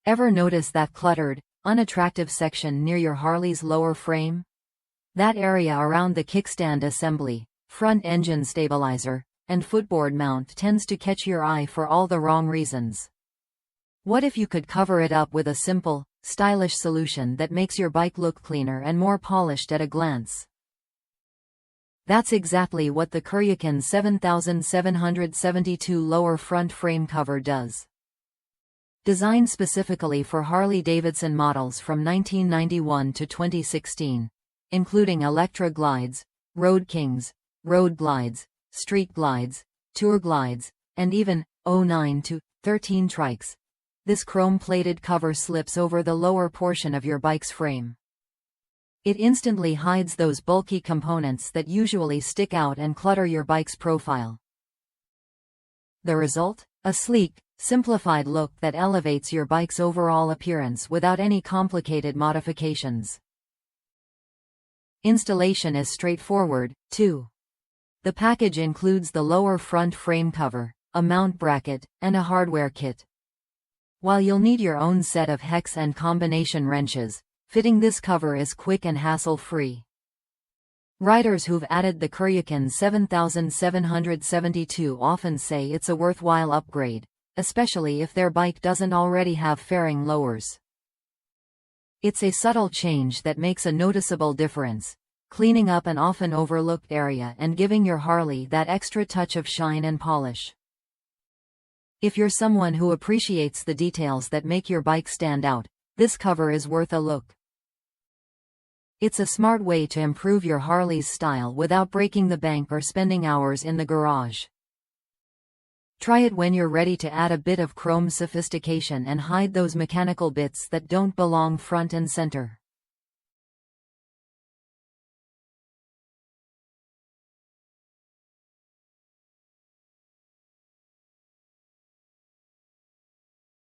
Ever notice that cluttered, unattractive section near your Harley's lower frame? That area around the kickstand assembly, front engine stabilizer, and footboard mount tends to catch your eye for all the wrong reasons. What if you could cover it up with a simple, stylish solution that makes your bike look cleaner and more polished at a glance? That's exactly what the Kuryakyn 7772 lower front frame cover does. Designed specifically for Harley-Davidson models from 1991 to 2016, including Electra Glides, Road Kings, Road Glides, Street Glides, Tour Glides, and even 09 to 13 Trikes, this chrome-plated cover slips over the lower portion of your bike's frame. It instantly hides those bulky components that usually stick out and clutter your bike's profile. The result? A sleek, simplified look that elevates your bike's overall appearance without any complicated modifications. Installation is straightforward, too. The package includes the lower front frame cover, a mount bracket, and a hardware kit. While you'll need your own set of hex and combination wrenches, fitting this cover is quick and hassle-free. Riders who've added the Kuryakyn 7772 often say it's a worthwhile upgrade, especially if their bike doesn't already have fairing lowers. It's a subtle change that makes a noticeable difference, cleaning up an often overlooked area and giving your Harley that extra touch of shine and polish. If you're someone who appreciates the details that make your bike stand out, this cover is worth a look. It's a smart way to improve your Harley's style without breaking the bank or spending hours in the garage. Try it when you're ready to add a bit of chrome sophistication and hide those mechanical bits that don't belong front and center.